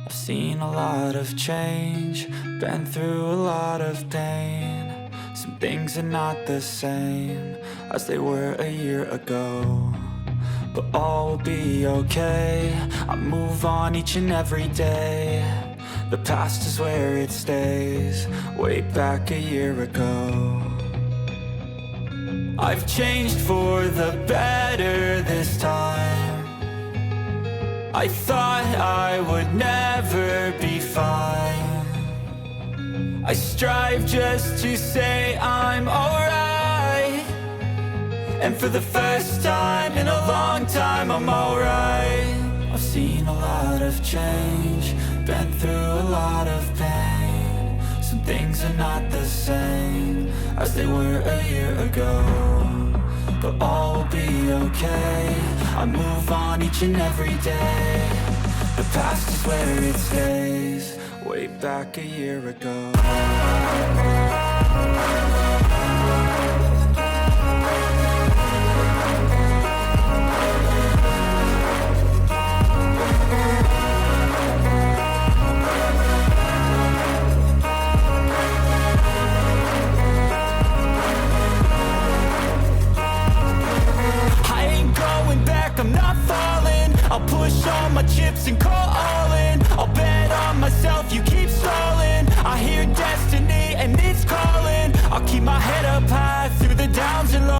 I've seen a lot of change, been through a lot of pain. Some things are not the same as they were a year ago, but all will be okay. I move on each and every day. The past is where it stays, way back a year ago. I've changed for the better this time. I thought I would never be fine. I strive just to say I'm alright, and for the first time in a long time I'm alright. I've seen a lot of change, been through a lot of pain. Some things are not the same as they were a year ago, but all will be okay. I move on each and every day. The past is where it stays, way back a year ago. I'm not falling, I'll push all my chips and call all in. I'll bet on myself, you keep stalling. I hear destiny and it's calling. I'll keep my head up high through the downs and lows.